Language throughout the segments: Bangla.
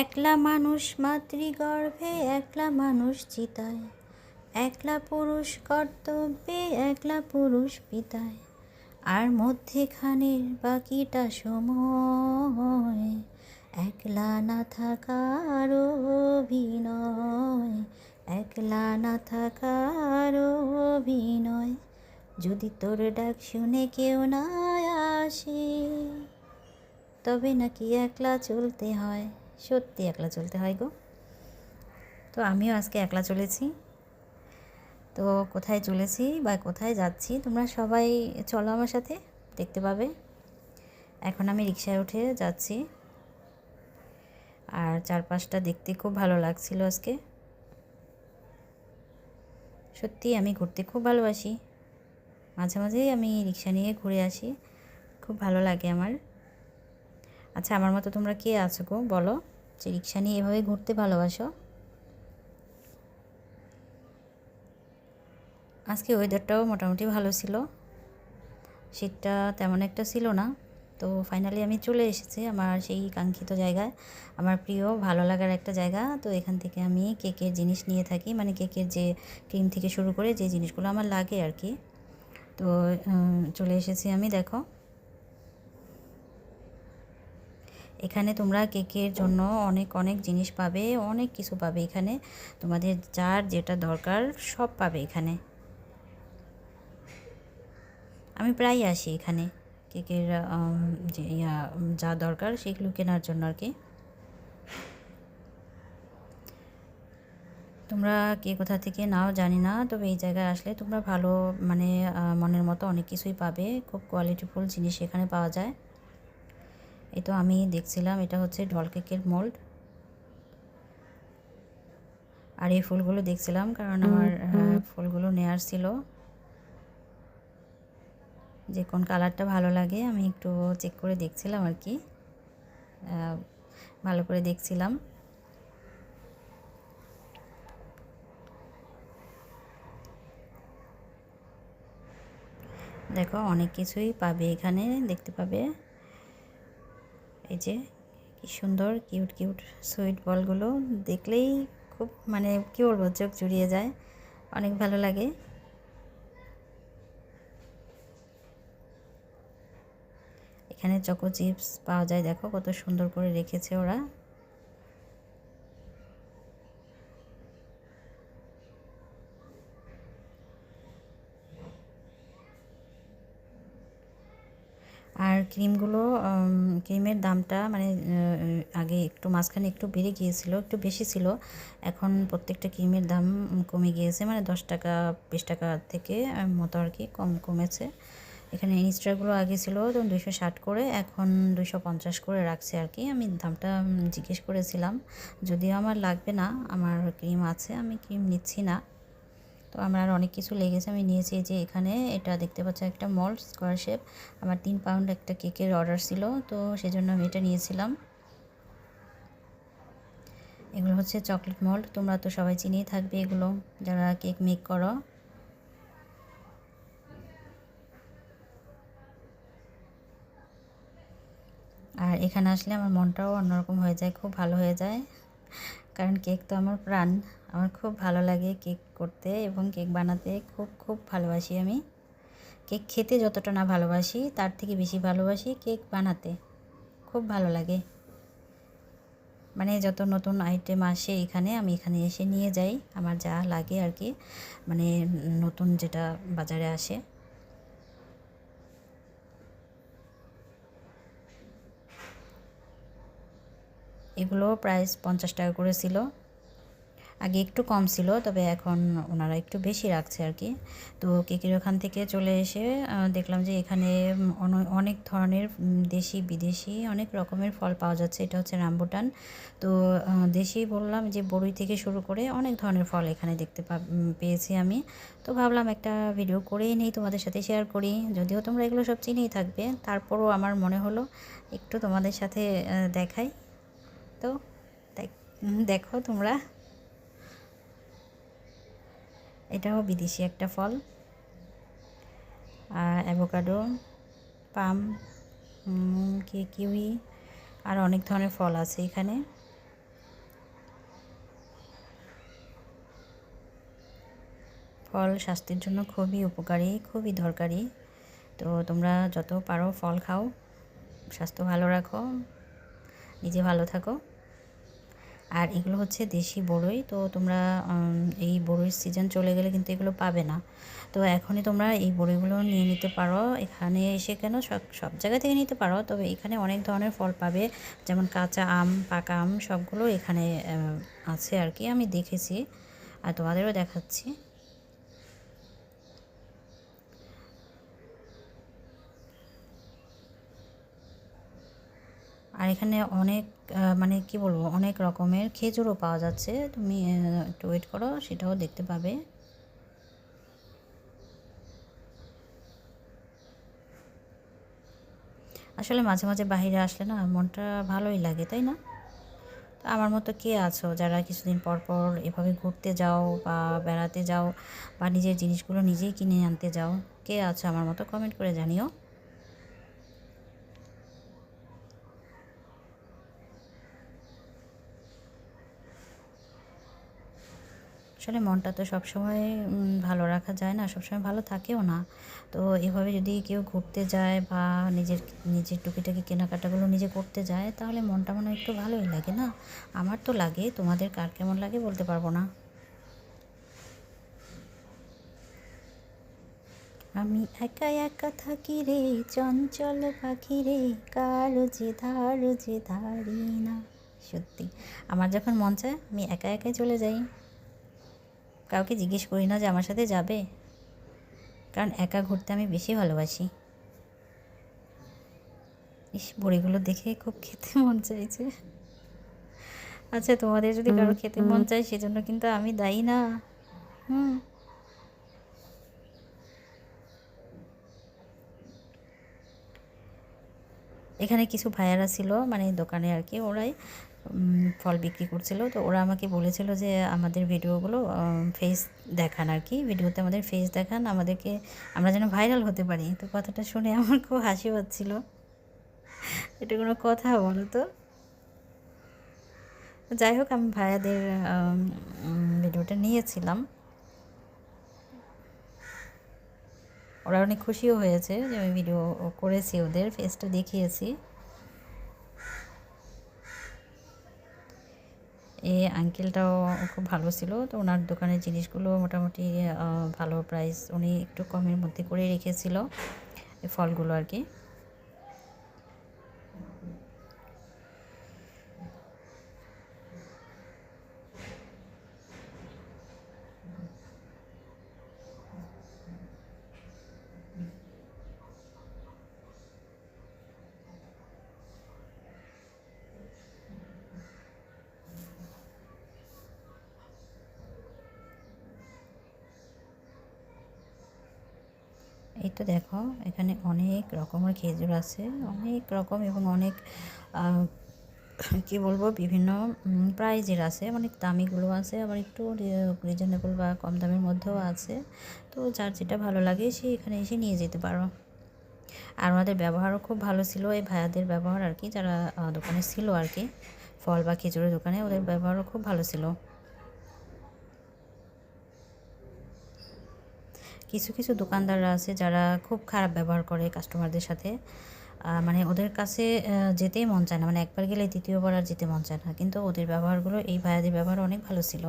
একলা মানুষ মাতৃগর্ভে, একলা মানুষ চিতায়, একলা পুরুষ কর্তব্যে, একলা পুরুষ পিতায়, আর মধ্যেখানের বাকিটা সময় একলা না থাকার অভিনয়, একলা না থাকার অভিনয়। যদি তোর ডাক শুনে কেউ না আসে, তবে নাকি একলা চলতে হয়। সত্যি একলা চলতে হয় গো। তো আমিও আজকে একলা চলেছি। তো কোথায় চলেছি বা কোথায় যাচ্ছি তোমরা সবাই চলো আমার সাথে, দেখতে পাবে। এখন আমি রিকশায় উঠে যাচ্ছি, আর চারপাশটা দেখতে খুব ভালো লাগছিল আজকে। সত্যি আমি ঘুরতে খুব ভালোবাসি, মাঝে মাঝেই আমি রিকশা নিয়ে ঘুরে আসি, খুব ভালো লাগে আমার। আচ্ছা, আমার মতো তোমরা কে আছো গো বলো, যে রিকশা নিয়ে এভাবে ঘুরতে ভালোবাসো? আজকে ওয়েদারটাও মোটামুটি ভালো ছিল, শীতটা তেমন একটা ছিল না। তো ফাইনালি আমি চলে এসেছি আমার সেই কাঙ্ক্ষিত জায়গায়, আমার প্রিয় ভালো লাগার একটা জায়গা। তো এখান থেকে আমি কেকের জিনিস নিয়ে থাকি, মানে কেকের যে ক্রিম থেকে শুরু করে যে জিনিসগুলো আমার লাগে আর কি। তো চলে এসেছি আমি, দেখো এখানে তোমরা কেকের জন্য অনেক অনেক জিনিস পাবে, অনেক কিছু পাবে এখানে, তোমাদের যার যেটা দরকার সব পাবে এখানে। আমি প্রায় আসি এখানে কেকের যে যা দরকার সেগুলো কেনার জন্য আর কি। তোমরা কে কোথা থেকে নাও জানি না, তবে এই জায়গায় আসলে তোমরা ভালো মানে মনের মতো অনেক কিছুই পাবে, খুব কোয়ালিটিফুল জিনিস এখানে পাওয়া যায়। এই তো আমি দেখছিলাম, এটা হচ্ছে ঢল কেকের মোল্ড, আর এই ফুলগুলো দেখছিলাম কারণ আমার ফুলগুলো নেয়ার ছিল, যে কোন কালারটা ভালো লাগে আমি একটু চেক করে দেখছিলাম আর কি, ভালো করে দেখছিলাম। দেখো অনেক কিছুই পাবে এখানে, দেখতে পাবে। এই যে কি সুন্দর কিউট কিউট সুইট বলগুলো দেখলেই খুব মানে কী বলবো, চোখ জুড়িয়ে যায়, অনেক ভালো লাগে। এখানে চকো চিপস পাওয়া যায়, দেখো কত সুন্দর করে রেখেছে ওরা। আর ক্রিমগুলো, ক্রিমের দামটা মানে আগে একটু মাঝখানে একটু বেড়ে গিয়েছিল, একটু বেশি ছিল, এখন প্রত্যেকটা ক্রিমের দাম কমে গিয়েছে, মানে 10 টাকা 20 টাকা থেকে মতো আর কি কমেছে। এখানে ইনস্টারগুলো আগে ছিল তো 260 করে, এখন 250 করে রাখছে আর কি। আমি দামটা জিজ্ঞেস করেছিলাম, যদিও আমার লাগবে না, আমার ক্রিম আছে, আমি ক্রিম নিচ্ছি না। তো আমার আর অনেক কিছু লেগেছে, আমি নিয়েছি। যে এখানে এটা দেখতে পাচ্ছ একটা মল্ড স্কোয়ার শেপ, আমার 3 পাউন্ড একটা কেকের অর্ডার ছিল, তো সেজন্য আমি এটা নিয়েছিলাম। এগুলো হচ্ছে চকলেট মল্ড, তোমরা তো সবাই চিনিয়ে থাকবে এগুলো যারা কেক মেক করো। আর এখানে আসলে আমার মনটাও অন্যরকম হয়ে যায়, খুব ভালো হয়ে যায়, কারণ কেক তো আমার প্রাণ। আমার খুব ভালো লাগে কেক করতে এবং কেক বানাতে, খুব খুব ভালোবাসি আমি। কেক খেতে যতটা না ভালোবাসি, তার থেকে বেশি ভালোবাসি কেক বানাতে, খুব ভালো লাগে। মানে যত নতুন আইটেম আসে এখানে, আমি এখানে এসে নিয়ে যাই আমার যা লাগে আর কি, মানে নতুন যেটা বাজারে আসে। এগুলো প্রাইস 50 টাকা করে ছিল, আগে একটু কম ছিল, তবে এখন ওনারা একটু বেশি রাখছে আর কি। তো কেকের ওখান থেকে চলে এসে দেখলাম যে এখানে অনেক ধরনের দেশি বিদেশি অনেক রকমের ফল পাওয়া যাচ্ছে। এটা হচ্ছে রামবুটান। তো দেশি বললাম যে বড়ই থেকে শুরু করে অনেক ধরনের ফল এখানে দেখতে পেয়েছি আমি। তো ভাবলাম একটা ভিডিও করেই নেই, তোমাদের সাথে শেয়ার করি, যদিও তোমরা এগুলো সব চিনেই থাকবে, তারপরও আমার মনে হলো একটু তোমাদের সাথে দেখাই। তো দেখো তোমরা, এটাও বিদেশি একটা ফল, অ্যাভোকাডো, পাম, কিউই, আর অনেক ধরনের ফল আছে এখানে। ফল স্বাস্থ্যের জন্য খুবই উপকারী, খুবই দরকারি। তো তোমরা যত পারো ফল খাও, স্বাস্থ্য ভালো রাখো, নিজে ভালো থাকো। আর এগুলো হচ্ছে দেশি বড়ই, তো তোমরা এই বড়ইয়ের সিজন চলে গেলে কিন্তু এগুলো পাবে না। তো এখনই তোমরা এই বড়িগুলো নিয়ে নিতে পারো, এখানে এসে কেন সব সব জায়গা থেকে নিতে পারো, তবে এখানে অনেক ধরনের ফল পাবে, যেমন কাঁচা আম, পাকা আম সবগুলো এখানে আছে আর কি, আমি দেখেছি আর তোমাদেরও দেখাচ্ছি। আর এখানে অনেক মানে কি বলবো, অনেক রকমের খেজুরও পাওয়া যাচ্ছে, তুমি একটু ওয়েট করো, সেটাও দেখতে পাবে। আসলে মাঝে মাঝে বাইরে আসলে না মনটা ভালোই লাগে, তাই না? তো আমার মতো কে আছো যারা কিছুদিন পর পর এভাবে ঘুরতে যাও বা বেড়াতে যাও বা নিজের জিনিসগুলো নিজেই কিনে আনতে যাও? কে আছো আমার মতো? কমেন্ট করে জানিও। আসলে মনটা তো সবসময় ভালো রাখা যায় না, সবসময় ভালো থাকেও না। তো এভাবে যদি কেউ ঘুরতে যায় বা নিজের নিজের টুকিটাকি কেনাকাটাগুলো নিজে করতে যায়, তাহলে মনটা মনে হয় একটু ভালোই লাগে না? আমার তো লাগে, তোমাদের কার কেমন লাগে বলতে পারবো না। আমি একা একা থাকি রে, চঞ্চল পাখি রে, কারো যে ধারি না। সত্যি, আমার যখন মন চায় আমি একা একাই চলে যাই, কাউকে জিজ্ঞেস করি না যে আমার সাথে যাবে, কারণ একা ঘুরতে আমি বেশি ভালোবাসি। ইস, বড়িগুলো দেখে খুব খেতে মন চাইছে। আচ্ছা, তোমাদের যদি কারো খেতে মন চায় সেজন্য কিন্তু আমি দায়ী না। হুম। এখানে কিছু ভাইয়ারা ছিল মানে দোকানে আর কি, ওরাই ফল বিক্রি করছিল। তো ওরা আমাকে বলেছিল যে আমাদের ভিডিওগুলো ফেস দেখান আর কি, ভিডিওতে আমাদের ফেস দেখান, আমাদেরকে আমরা যেন ভাইরাল হতে পারি। তো কথাটা শুনে আমার খুব হাসি পাচ্ছিল। এটা কোনো কথা বলো তো? যাই হোক, আমি ভাইয়াদের ভিডিওটা নিয়েছিলাম, ওরা অনেক খুশিও হয়েছে যে আমি ভিডিও করেছি, ওদের ফেসটা দেখিয়েছি। এই আঙ্কেলটাও খুব ভালো ছিল, তো ওনার দোকানের জিনিসগুলো মোটামুটি ভালো প্রাইস, উনি একটু কমের মধ্যে করে রেখেছিল এই ফলগুলো আর কি। এই তো দেখো, এখানে অনেক রকমের খেজুর আছে, অনেক রকম এবং অনেক কি বলবো, বিভিন্ন প্রাইজের আছে, অনেক দামিগুলো আছে, আবার একটু রিজনেবল বা কম দামের মধ্যেও আছে। তো যার যেটা ভালো লাগে সে এখানে এসে নিয়ে যেতে পারো। আর ওনাদের ব্যবহারও খুব ভালো ছিল, এই ভাইয়াদের ব্যবহার আর কি, যারা দোকানে ছিল আর কি, ফল বা খেজুরের দোকানে, ওদের ব্যবহারও খুব ভালো ছিল। কিছু কিছু দোকানদাররা আছে যারা খুব খারাপ ব্যবহার করে কাস্টমারদের সাথে, মানে ওদের কাছে যেতেই মন চায় না, মানে একবার গেলে দ্বিতীয়বার আর যেতে মন চায় না, কিন্তু ওদের ব্যবহারগুলো, এই ভাইয়াদের ব্যবহার অনেক ভালো ছিল।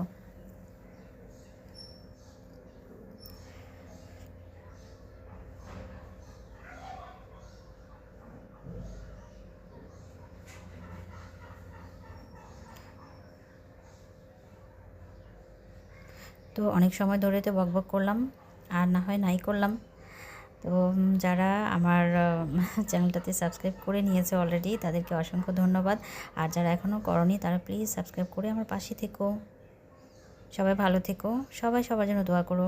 তো অনেক সময় ধরে তো বকবক করলাম, আর না হয় নাই করলাম। তো যারা আমার চ্যানেলটাতে সাবস্ক্রাইব করে নিয়েছে অলরেডি, তাদেরকে অসংখ্য ধন্যবাদ। আর যারা এখনও করনি তারা প্লিজ সাবস্ক্রাইব করে আমার পাশে থেকো। সবাই ভালো থেকো, সবাই সবার জন্য দোয়া করো।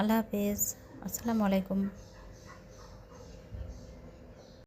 আল্লাহ হাফেজ, আসসালামু আলাইকুম।